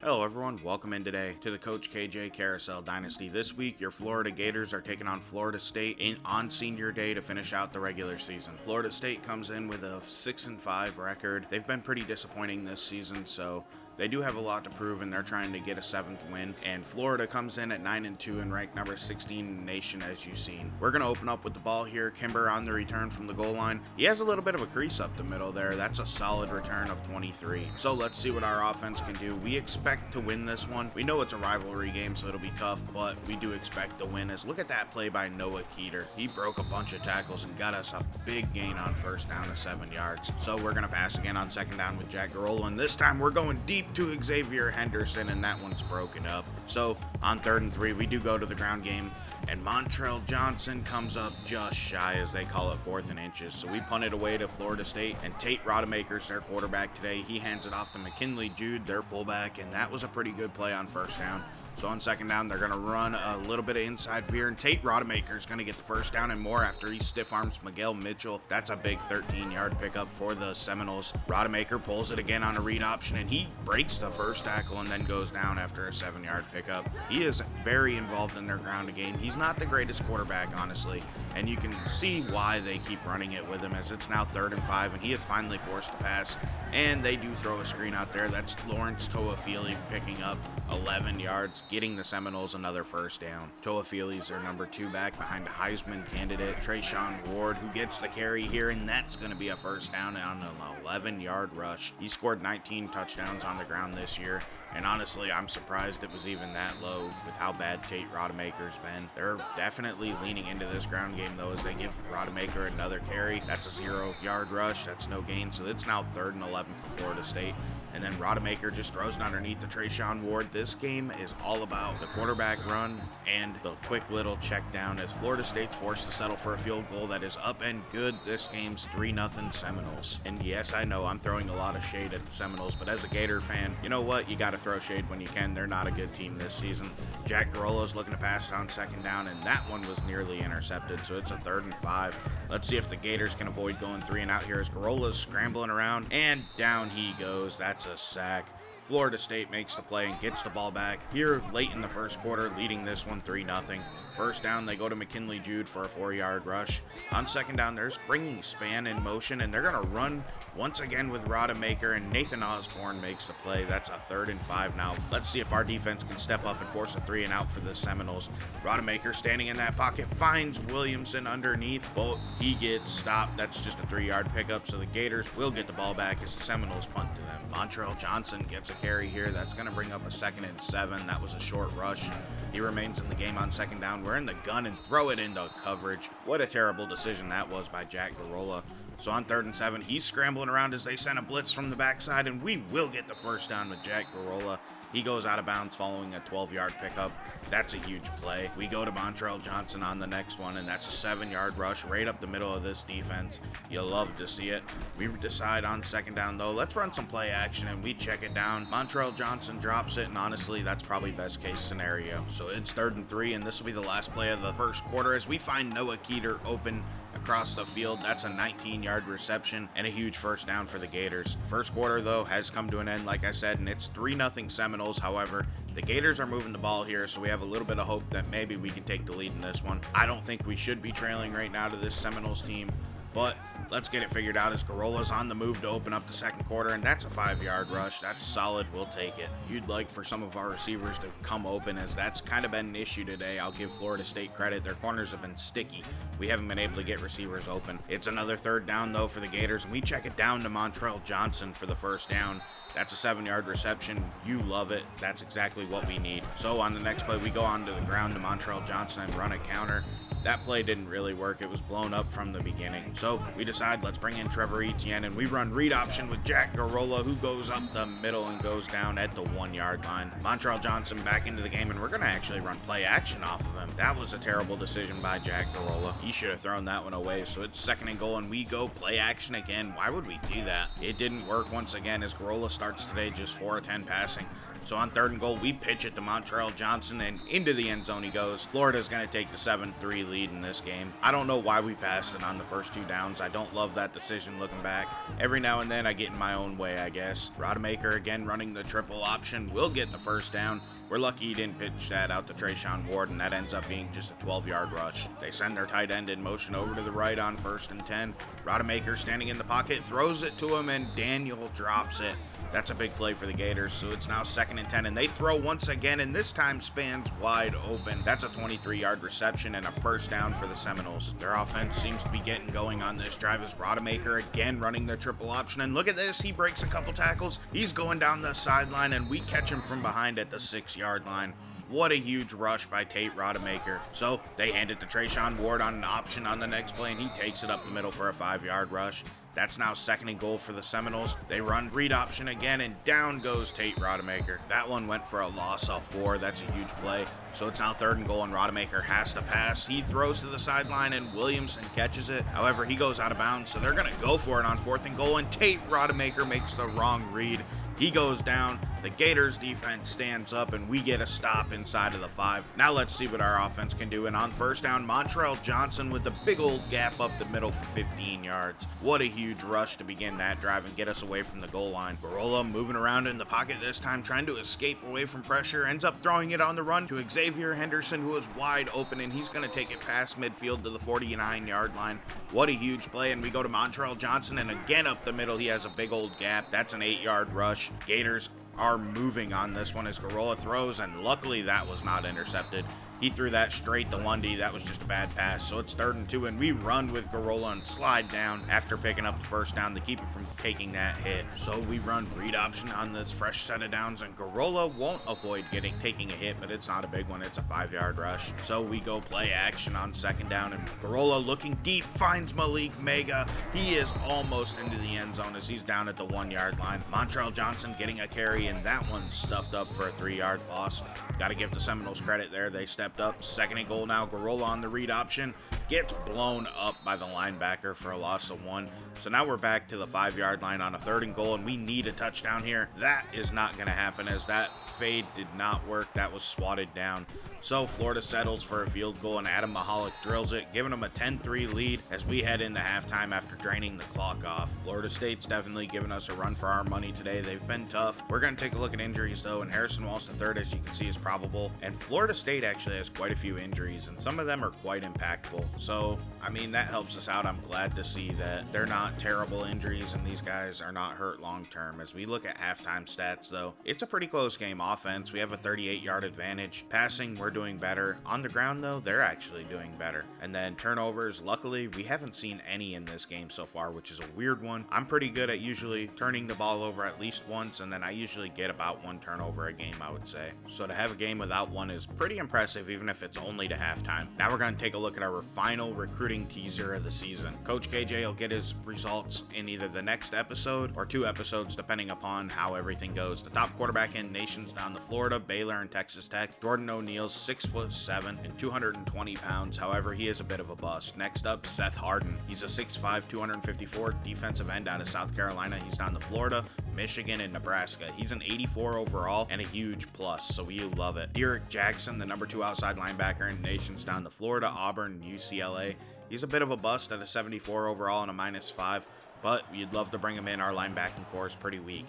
Hello everyone, welcome in today to the Coach KJ Carousel Dynasty. This week, your Florida Gators are taking on Florida State on senior day to finish out the regular season. Florida State comes in with a 6-5 record. They've been pretty disappointing this season, so they do have a lot to prove, and they're trying to get a 7th win. And Florida comes in at 9-2 and ranked number 16 in the nation, as you've seen. We're going to open up with the ball here. Kimber on the return from the goal line. He has a little bit of a crease up the middle there. That's a solid return of 23. So let's see what our offense can do. We expect to win this one. We know it's a rivalry game, so it'll be tough, but we do expect to win. Look at that play by Noah Keeter. He broke a bunch of tackles and got us a big gain on first down of 7 yards. So we're going to pass again on second down with Jack Garola, and this time we're going deep to Xavier Henderson, and that one's broken up. So on 3rd and 3, we do go to the ground game, and Montrell Johnson comes up just shy, as they call it, 4th and inches. So we punt it away to Florida State, and Tate Rodemaker's their quarterback today. He hands it off to McKinley Jude, their fullback, and that was a pretty good play on first down. So on second down, they're going to run a little bit of inside veer, and Tate Rodemaker's going to get the first down and more after he stiff arms Miguel Mitchell. That's a big 13-yard pickup for the Seminoles. Rodemaker pulls it again on a read option, and he breaks the first tackle and then goes down after a 7-yard pickup. He is very involved in their ground game. He's not the greatest quarterback, honestly, and you can see why they keep running it with him, as it's now 3rd and 5, and he is finally forced to pass, and they do throw a screen out there. That's Lawrence Toafili picking up 11 yards, getting the Seminoles another first down. Toafili's their number 2 back behind a Heisman candidate, Trayshawn Ward, who gets the carry here, and that's going to be a first down on an 11-yard rush. He scored 19 touchdowns on the ground this year, and honestly, I'm surprised it was even that low with how bad Tate Rodemaker's been. They're definitely leaning into this ground game, though, as they give Rodemaker another carry. That's a 0-yard rush. That's no gain, so it's now 3rd and 11 for Florida State. And then Rodemaker just throws it underneath to Trayshawn Ward. This game is all about the quarterback run and the quick little check down, as Florida State's forced to settle for a field goal that is up and good. This game's 3-0 Seminoles. And yes, I know I'm throwing a lot of shade at the Seminoles, but as a Gator fan, you know what? You got to throw shade when you can. They're not a good team this season. Jack Garola's looking to pass it on second down, and that one was nearly intercepted, so it's a 3rd and 5. Let's see if the Gators can avoid going 3 and out here, as Garola's scrambling around, and down he goes. That's a sack. Florida State makes the play and gets the ball back here late in the first quarter, leading this one 3-0. First down, they go to McKinley Jude for a 4-yard rush. On second down, they're bringing Span in motion, and they're going to run once again with Rodemaker, and Nathan Osborne makes the play. That's a 3rd and 5 now. Let's see if our defense can step up and force a 3 and out for the Seminoles. Rodemaker standing in that pocket finds Williamson underneath, but he gets stopped. That's just a 3-yard pickup, so the Gators will get the ball back as the Seminoles punt to them. Montrell Johnson gets a carry here. That's going to bring up a 2nd and 7. That was a short rush. He remains in the game on second down. We're in the gun and throw it into coverage. What a terrible decision that was by Jack Garola. So on 3rd and 7, he's scrambling around as they send a blitz from the backside, and we will get the first down with Jack Garola. He goes out of bounds following a 12-yard pickup. That's a huge play. We go to Montrell Johnson on the next one, and that's a 7-yard rush right up the middle of this defense. You'll love to see it. We decide on second down, though, let's run some play action, and we check it down. Montrell Johnson drops it, and honestly, that's probably best case scenario. So it's 3rd and 3, and this will be the last play of the first quarter as we find Noah Keeter open across the field. That's a 19-yard reception and a huge first down for the Gators. First quarter, though, has come to an end, like I said, and it's 3-0 Seminoles. However, the Gators are moving the ball here, so we have a little bit of hope that maybe we can take the lead in this one. I don't think we should be trailing right now to this Seminoles team, but let's get it figured out as Garola's on the move to open up the second quarter, and that's a 5-yard rush. That's solid. We'll take it. You'd like for some of our receivers to come open, as that's kind of been an issue today. I'll give Florida State credit. Their corners have been sticky. We haven't been able to get receivers open. It's another 3rd down, though, for the Gators, and we check it down to Montrell Johnson for the first down. That's a 7-yard reception. You love it. That's exactly what we need. So on the next play, we go onto the ground to Montrell Johnson and run a counter. That play didn't really work. It was blown up from the beginning. So we decide, let's bring in Trevor Etienne, and we run read option with Jack Garola, who goes up the middle and goes down at the 1-yard line. Montrell Johnson back into the game, and we're going to actually run play action off of him. That was a terrible decision by Jack Garola. He should have thrown that one away. So it's 2nd and goal, and we go play action again. Why would we do that? It didn't work once again, as Garola starts today just 4 of 10 passing. So on 3rd and goal, we pitch it to Montrell Johnson, and into the end zone he goes. Florida's going to take the 7-3 lead in this game. I don't know why we passed it on the first 2 downs. I don't love that decision looking back. Every now and then I get in my own way, I guess. Rodemaker again running the triple option will get the first down. We're lucky he didn't pitch that out to Trayshawn Ward, and that ends up being just a 12-yard rush. They send their tight end in motion over to the right on 1st and 10. Rodemaker standing in the pocket, throws it to him, and Daniel drops it. That's a big play for the Gators, so it's now 2nd and 10, and they throw once again, and this time Span's wide open. That's a 23-yard reception and a first down for the Seminoles. Their offense seems to be getting going on this drive as Rodemaker again running the triple option, and look at this, he breaks a couple tackles. He's going down the sideline, and we catch him from behind at the 6-yard line. What a huge rush by Tate Rodemaker. So they hand it to Trayshawn Ward on an option on the next play, and he takes it up the middle for a 5-yard rush. That's now 2nd and goal for the Seminoles. They run read option again, and down goes Tate Rodemaker. That one went for a loss of 4. That's a huge play. So it's now 3rd and goal, and Rodemaker has to pass. He throws to the sideline, and Williamson catches it. However, he goes out of bounds, so they're going to go for it on 4th and goal, and Tate Rodemaker makes the wrong read. He goes down, the Gators defense stands up, and we get a stop inside of the 5. Now let's see what our offense can do, and on 1st down, Montrell Johnson with the big old gap up the middle for 15 yards. What a huge rush to begin that drive and get us away from the goal line. Barola moving around in the pocket this time, trying to escape away from pressure, ends up throwing it on the run to Xavier Henderson, who is wide open, and he's going to take it past midfield to the 49-yard line. What a huge play, and we go to Montrell Johnson, and again up the middle, he has a big old gap. That's an 8-yard rush. Gators are moving on this one as Garola throws, and luckily that was not intercepted. He threw that straight to Lundy. That was just a bad pass. So it's 3rd and 2, and we run with Garola and slide down after picking up the first down to keep him from taking that hit. So we run read option on this fresh set of downs, and Garola won't avoid taking a hit, but it's not a big one. It's a 5-yard rush. So we go play action on 2nd down, and Garola looking deep finds Malik Mega. He is almost into the end zone as he's down at the 1-yard line. Montrell Johnson getting a carry, and that one's stuffed up for a 3-yard loss. Got to give the Seminoles credit there. They stepped up. 2nd and goal now. Garola on the read option gets blown up by the linebacker for a loss of 1. So now we're back to the 5-yard line on a 3rd and goal, and we need a touchdown here. That is not going to happen as that fade did not work. That was swatted down. So Florida settles for a field goal, and Adam Mahalik drills it, giving them a 10-3 lead as we head into halftime after draining the clock off. Florida State's definitely given us a run for our money today. They've been tough. We're going to take a look at injuries, though, and Harrison Walsh III, as you can see, is probable. And Florida State actually has quite a few injuries, and some of them are quite impactful. So, I mean, that helps us out. I'm glad to see that they're not terrible injuries, and these guys are not hurt long-term. As we look at halftime stats, though, it's a pretty close game. Offense, we have a 38-yard advantage. Passing, we're doing better. On the ground, though, they're actually doing better. And then turnovers, luckily, we haven't seen any in this game so far, which is a weird one. I'm pretty good at usually turning the ball over at least once, and then I usually get about 1 turnover a game, I would say. So to have a game without one is pretty impressive, even if it's only to halftime. Now we're going to take a look at our final recruiting teaser of the season. Coach KJ will get his results in either the next episode or 2 episodes, depending upon how everything goes. The top quarterback in nations down to Florida, Baylor, and Texas Tech. Jordan O'Neal's 6'7" and 220 pounds. However, he is a bit of a bust. Next up, Seth Harden. He's a 6'5", 254 defensive end out of South Carolina. He's down to Florida, Michigan, and Nebraska. He's an 84 overall and a huge plus, so we love it. Derek Jackson, the number 2 outside linebacker in nations down to Florida, Auburn, UCLA. He's a bit of a bust at a 74 overall and a -5, but you'd love to bring him in. Our linebacking core is pretty weak.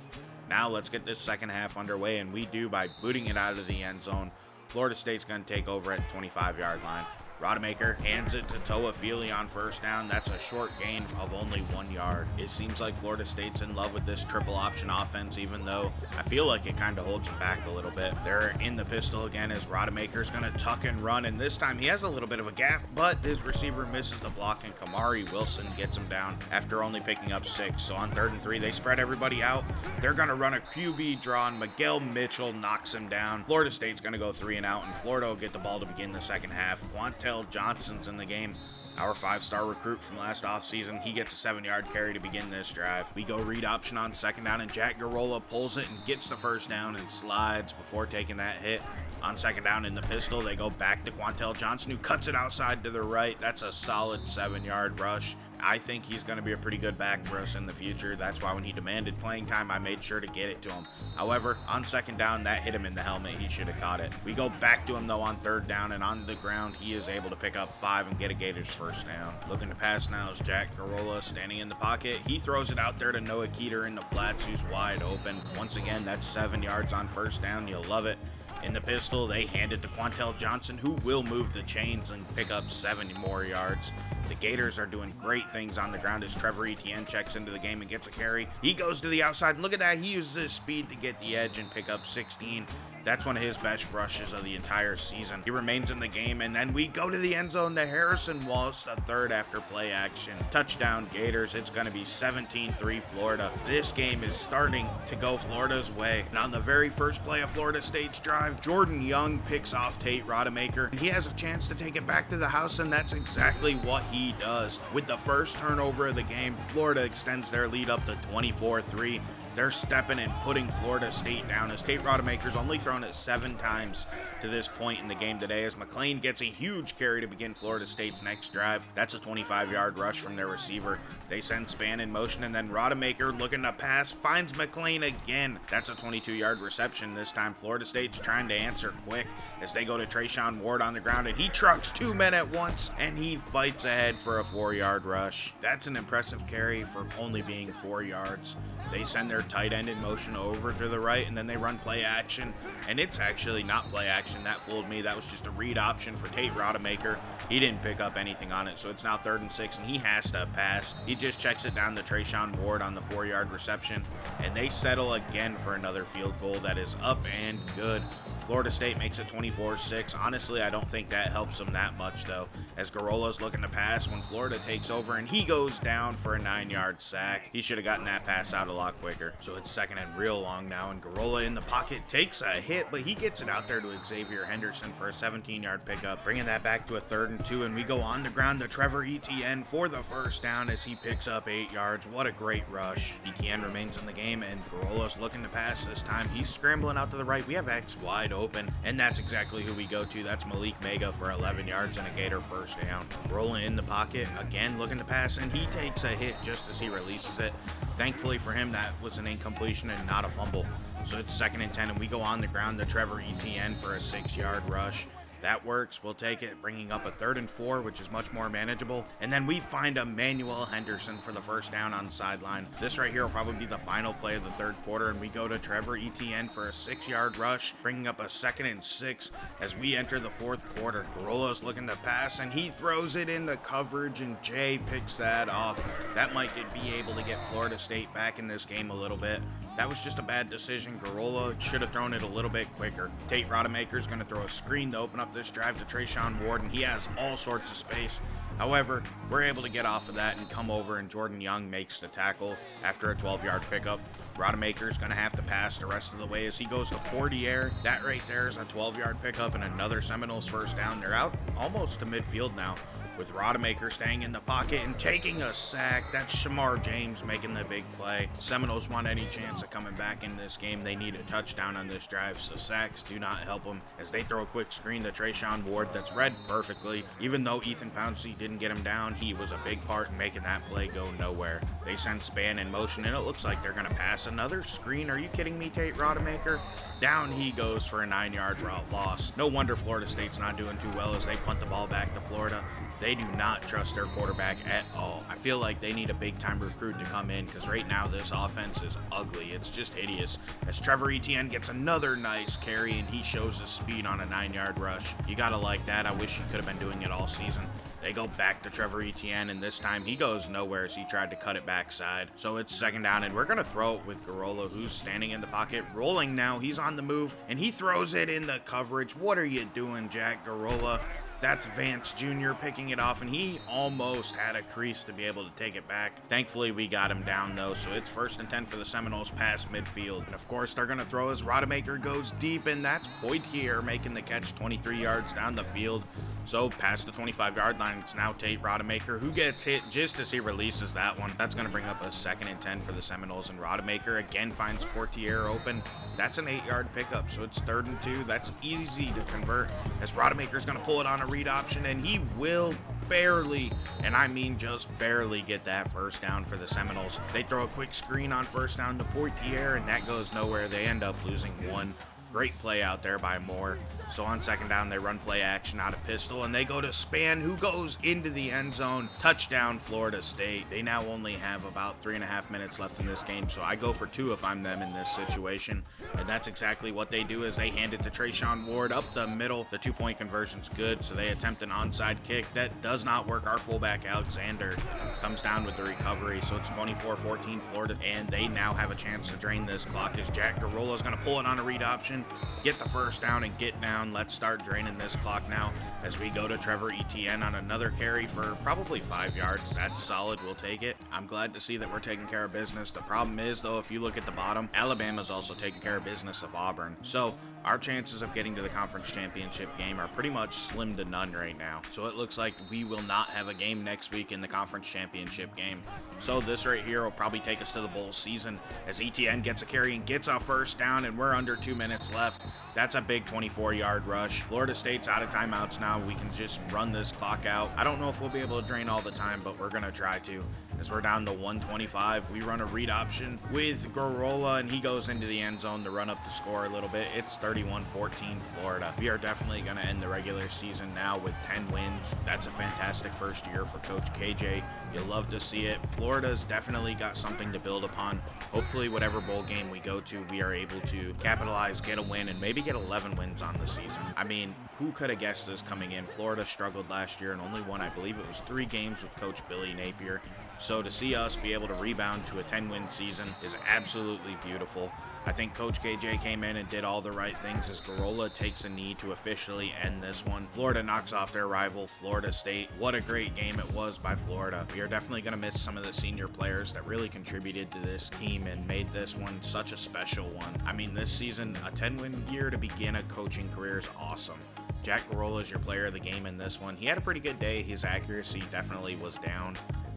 Now let's get this second half underway, and we do by booting it out of the end zone. Florida State's going to take over at 25-yard line. Rodemaker hands it to Toa Feely on first down. That's a short gain of only 1 yard. It seems like Florida State's in love with this triple option offense, even though I feel like it kind of holds them back a little bit. They're in the pistol again as Rodemaker's going to tuck and run, and this time he has a little bit of a gap, but his receiver misses the block, and Kamari Wilson gets him down after only picking up 6. So on 3rd and 3, they spread everybody out. They're going to run a QB draw, and Miguel Mitchell knocks him down. Florida State's going to go 3 and out, and Florida will get the ball to begin the second half. Quantel Johnson's in the game. Our 5-star recruit from last offseason. He gets a 7-yard carry to begin this drive. We go read option on second down, and Jack Garola pulls it and gets the first down and slides before taking that hit. On second down in the pistol, they go back to Quantel Johnson, who cuts it outside to the right. That's a solid 7-yard rush. I think he's going to be a pretty good back for us in the future. That's why when he demanded playing time, I made sure to get it to him. However, on second down, that hit him in the helmet. He should have caught it. We go back to him, though, on third down, and on the ground, he is able to pick up 5 and get a Gators first down. Looking to pass now is Jack Garola standing in the pocket. He throws it out there to Noah Keeter in the flats, who's wide open. Once again, that's 7 yards on first down. You'll love it. In the pistol, they hand it to Quantel Johnson, who will move the chains and pick up 7 more yards. The Gators are doing great things on the ground as Trevor Etienne checks into the game and gets a carry. He goes to the outside, and look at that. He uses his speed to get the edge and pick up 16. That's one of his best rushes of the entire season. He remains in the game, and then we go to the end zone to Harrison Wallace, the third after play action. Touchdown Gators. It's going to be 17-3 Florida. This game is starting to go Florida's way. And on the very first play of Florida State's drive, Jordan Young picks off Tate Rodemaker. He has a chance to take it back to the house, and that's exactly what he does. With the first turnover of the game, Florida extends their lead up to 24-3. They're stepping and putting Florida State down as Tate Rodemaker's only thrown it 7 times to this point in the game today as McLean gets a huge carry to begin Florida State's next drive. That's a 25-yard rush from their receiver. They send Spann in motion, and then Rodemaker looking to pass finds McLean again. That's a 22-yard reception. This time Florida State's trying to answer quick as they go to Trayshawn Ward on the ground, and he trucks 2 men at once, and he fights ahead for a 4-yard rush. That's an impressive carry for only being 4 yards. They send their tight end in motion over to the right, and then they run play action, and it's actually not play action. That fooled me. That was just a read option for Tate Rodemaker. He didn't pick up anything on it, so it's now 3rd and 6, and he has to pass. He just checks it down to Trayshawn Ward on the 4-yard reception, and they settle again for another field goal that is up and good. Florida State makes it 24-6. Honestly, I don't think that helps them that much, though, as Garola's looking to pass when Florida takes over, and he goes down for a 9-yard sack. He should have gotten that pass out a lot quicker. So it's 2nd and real long now, and Garola in the pocket takes a hit, but he gets it out there to Xavier Henderson for a 17-yard pickup, bringing that back to a 3rd and 2, and we go on the ground to Trevor Etienne for the first down as he picks up 8 yards. What a great rush. Etienne remains in the game, and Garola's looking to pass this time. He's scrambling out to the right. We have X wide open, and that's exactly who we go to. That's Malik Mega for 11 yards and a Gator first down. Rolling in the pocket, again looking to pass, and he takes a hit just as he releases it. Thankfully for him, that was an incompletion and not a fumble. So it's 2nd and 10, and we go on the ground to Trevor Etienne for a 6-yard rush. That works. We'll take it, bringing up a 3rd and 4, which is much more manageable. And then we find Emmanuel Henderson for the first down on the sideline. This right here will probably be the final play of the 3rd quarter, and we go to Trevor Etienne for a 6-yard rush, bringing up a 2nd and 6 as we enter the 4th quarter. Garola's looking to pass, and he throws it into coverage, and Jay picks that off. That might be able to get Florida State back in this game a little bit. That was just a bad decision. Garola should have thrown it a little bit quicker. Tate Rodemaker's going to throw a screen to open up this drive to Trayshawn Ward, and he has all sorts of space. However, we're able to get off of that and come over, and Jordan Young makes the tackle after a 12-yard pickup. Rodemaker's going to have to pass the rest of the way as he goes to Portier. That right there is a 12-yard pickup and another Seminoles first down. They're out almost to midfield now, with Rodemaker staying in the pocket and taking a sack. That's Shamar James making the big play. Seminoles want any chance of coming back in this game. They need a touchdown on this drive, so sacks do not help them as they throw a quick screen to Trayshawn Ward that's read perfectly. Even though Ethan Pouncey didn't get him down, he was a big part in making that play go nowhere. They send Spann in motion, and it looks like they're going to pass another screen. Are you kidding me, Tate Rodemaker? Down he goes for a 9-yard route loss. No wonder Florida State's not doing too well as they punt the ball back to Florida. They do not trust their quarterback at all. I feel like they need a big-time recruit to come in because right now this offense is ugly. It's just hideous. As Trevor Etienne gets another nice carry and he shows his speed on a 9-yard rush. You gotta like that. I wish he could have been doing it all season. They go back to Trevor Etienne, and this time he goes nowhere as he tried to cut it backside. So it's 2nd down, and we're going to throw it with Garola, who's standing in the pocket, rolling now. He's on the move, and he throws it in the coverage. What are you doing, Jack Garola? That's Vance Jr. picking it off, and he almost had a crease to be able to take it back. Thankfully, we got him down, though, so it's 1st and 10 for the Seminoles past midfield. And, of course, they're going to throw as Rodemaker goes deep, and that's Poitier making the catch 23 yards down the field. So past the 25-yard line, it's now Tate Rodemaker who gets hit just as he releases that one. That's going to bring up a 2nd and 10 for the Seminoles, and Rodemaker again finds Portier open. That's an 8-yard pickup, so it's 3rd and 2. That's easy to convert as Rodemaker's going to pull it on a read option, and he will barely, and I mean just barely, get that first down for the Seminoles. They throw a quick screen on first down to Portier, and that goes nowhere. They end up losing one. Great play out there by Moore. So on 2nd down, they run play action out of pistol, and they go to Span, who goes into the end zone. Touchdown, Florida State. They now only have about 3.5 minutes left in this game, so I go for 2 if I'm them in this situation. And that's exactly what they do, as they hand it to Trayshawn Ward up the middle. The 2-point conversion's good, so they attempt an onside kick. That does not work. Our fullback, Alexander, comes down with the recovery, so it's 24-14 Florida, and they now have a chance to drain this clock as Jack Garola is going to pull it on a read option, get the first down, and get down. Let's start draining this clock now as we go to Trevor Etienne on another carry for probably 5 yards. That's solid. We'll take it. I'm glad to see that we're taking care of business. The problem is, though, if you look at the bottom, Alabama's also taking care of business of Auburn. So our chances of getting to the conference championship game are pretty much slim to none right now. So it looks like we will not have a game next week in the conference championship game. So this right here will probably take us to the bowl season as Etienne gets a carry and gets a first down, and we're under 2 minutes left. That's a big 24-yard rush. Florida State's out of timeouts now. We can just run this clock out. I don't know if we'll be able to drain all the time, but we're going to try to. As we're down to 125, we run a read option with Garola, and he goes into the end zone to run up the score a little bit. It's 31-14 Florida. We are definitely going to end the regular season now with 10 wins. That's a fantastic first year for Coach KJ. You'll love to see it. Florida's definitely got something to build upon. Hopefully, whatever bowl game we go to, we are able to capitalize, get a win, and maybe get 11 wins on the season. I mean, who could have guessed this coming in? Florida struggled last year and only won, I believe it was 3 games with Coach Billy Napier. So to see us be able to rebound to a 10-win season is absolutely beautiful. I think Coach KJ came in and did all the right things as Garola takes a knee to officially end this one. Florida knocks off their rival, Florida State. What a great game it was by Florida. We are definitely going to miss some of the senior players that really contributed to this team and made this one such a special one. I mean, this season, a 10-win year to begin a coaching career is awesome. Jack Garola is your player of the game in this one. He had a pretty good day. His accuracy definitely was down.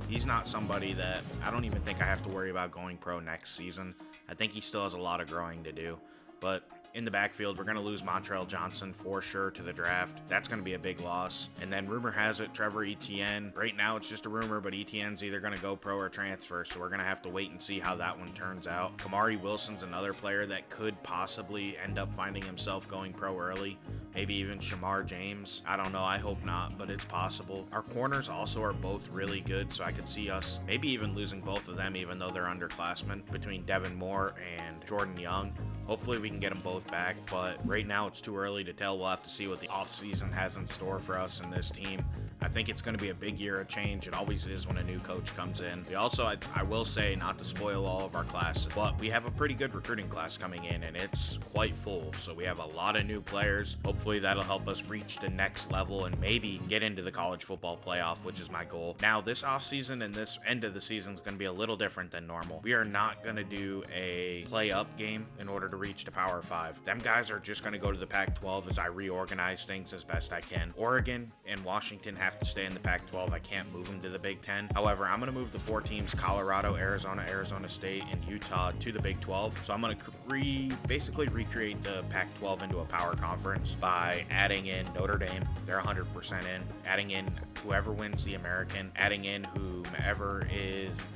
He's not somebody that I don't even think I have to worry about going pro next season. I think he still has a lot of growing to do. But in the backfield, we're going to lose Montrell Johnson for sure to the draft. That's going to be a big loss. And then rumor has it, Trevor Etienne. Right now, it's just a rumor, but Etienne's either going to go pro or transfer, so we're going to have to wait and see how that one turns out. Kamari Wilson's another player that could possibly end up finding himself going pro early. Maybe even Shamar James. I don't know. I hope not, but it's possible. Our corners also are both really good, so I could see us maybe even losing both of them, even though they're underclassmen, between Devin Moore and Jordan Young. Hopefully we can get them both back, but right now it's too early to tell. We'll have to see what the offseason has in store for us and this team. I think it's going to be a big year of change. It always is when a new coach comes in. We also, I will say, not to spoil all of our classes, but we have a pretty good recruiting class coming in, and it's quite full. So we have a lot of new players. Hopefully that'll help us reach the next level and maybe get into the college football playoff, which is my goal. Now, this offseason and this end of the season is going to be a little different than normal. We are not going to do a play-up game in order to reach the Power 5. Them guys are just going to go to the Pac-12 as I reorganize things as best I can. Oregon and Washington have to stay in the Pac-12. I can't move them to the Big Ten. However, I'm going to move the 4 teams, Colorado, Arizona, Arizona State, and Utah, to the Big 12. So I'm going to basically recreate the Pac-12 into a power conference by adding in Notre Dame. They're 100% in. Adding in whoever wins the American. Adding in whomever is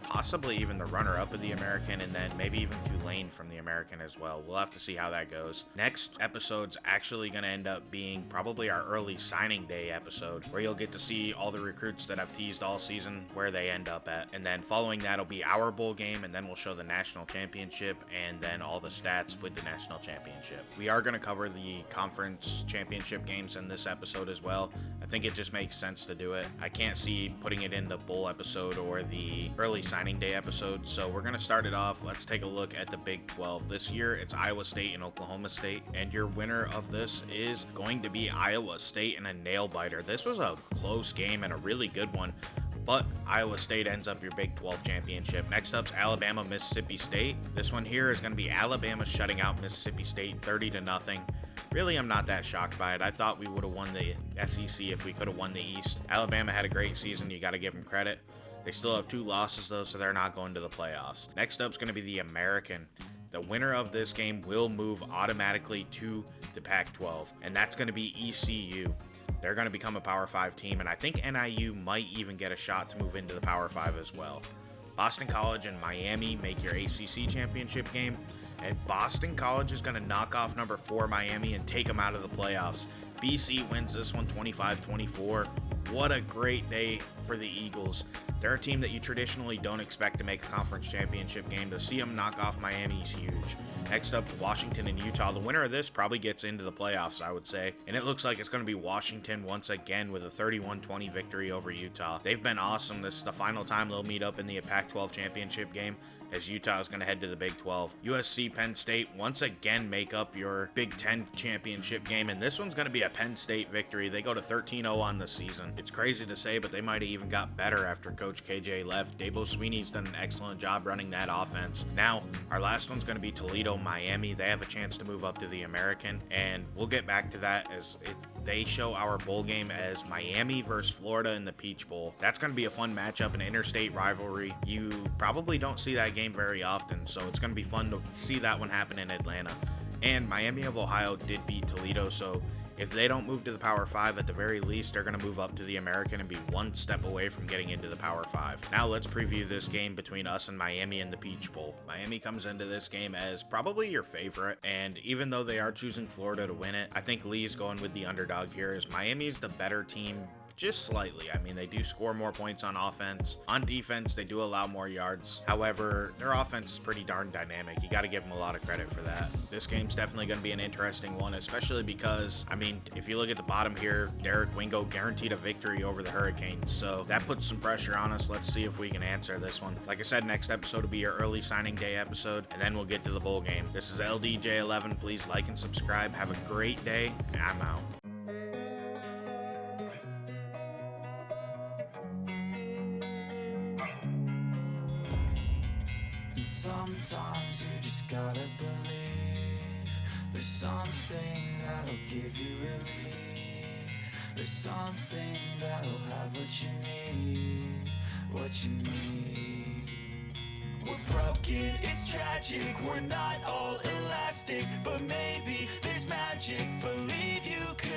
possibly even the runner-up of the American, and then maybe even Tulane from the American as well. We'll have to see how that goes. Next episode's actually going to end up being probably our early signing day episode, where you'll get to see all the recruits that I've teased all season, where they end up at. And then following that'll be our bowl game, and then we'll show the national championship and then all the stats with the national championship. We are going to cover the conference championship games in this episode as well. I think it just makes sense to do it. I can't see putting it in the bowl episode or the early signing day episode, so we're going to start it off. Let's take a look at the Big 12. This year, it's Iowa State and Oklahoma State, and your winner of this is going to be Iowa State in a nail-biter. This was a close game and a really good one, but Iowa State ends up your Big 12 championship. Next up's Alabama, Mississippi State. This one here is going to be Alabama shutting out Mississippi State 30-0. Really, I'm not that shocked by it. I thought we would have won the SEC if we could have won the East. Alabama had a great season. You got to give them credit. They still have 2 losses, though, so they're not going to the playoffs. Next up is going to be the American. The winner of this game will move automatically to the Pac-12, and that's going to be ECU. They're going to become a Power 5 team, and I think NIU might even get a shot to move into the Power 5 as well. Boston College and Miami make your ACC championship game, and Boston College is going to knock off number 4 Miami and take them out of the playoffs. BC wins this one 25-24. What a great day for the Eagles. They're a team that you traditionally don't expect to make a conference championship game. To see them knock off Miami is huge. Next up's Washington and Utah. The winner of this probably gets into the playoffs, I would say. And it looks like it's going to be Washington once again with a 31-20 victory over Utah. They've been awesome. This is the final time they'll meet up in the Pac-12 championship game, as Utah is going to head to the Big 12. USC Penn State once again make up your Big 10 championship game, and this one's going to be a Penn State victory. They go to 13-0 on the season. It's crazy to say, but they might have even got better after Coach KJ left. Dabo Swinney's done an excellent job running that offense. Now, our last one's going to be Toledo, Miami. They have a chance to move up to the American, and we'll get back to that as they show our bowl game as Miami versus Florida in the Peach Bowl. That's going to be a fun matchup, an interstate rivalry. You probably don't see that game very often, so it's going to be fun to see that one happen in Atlanta. And Miami of Ohio did beat Toledo, so if they don't move to the Power 5, at the very least, they're going to move up to the American and be one step away from getting into the Power 5. Now let's preview this game between us and Miami in the Peach Bowl. Miami comes into this game as probably your favorite, and even though they are choosing Florida to win it, I think Lee's going with the underdog here, as Miami's the better team just slightly. I mean, they do score more points on offense. On defense, they do allow more yards. However, their offense is pretty darn dynamic. You got to give them a lot of credit for that. This game's definitely going to be an interesting one, especially because, I mean, if you look at the bottom here, Derek Wingo guaranteed a victory over the Hurricanes, so that puts some pressure on us. Let's see if we can answer this one. Like I said, next episode will be your early signing day episode, and then we'll get to the bowl game. This is LDJ11. Please like and subscribe. Have a great day, and I'm out. And sometimes you just gotta believe there's something that'll give you relief. There's something that'll have what you need, what you need. We're broken, it's tragic, we're not all elastic, but maybe there's magic, believe you could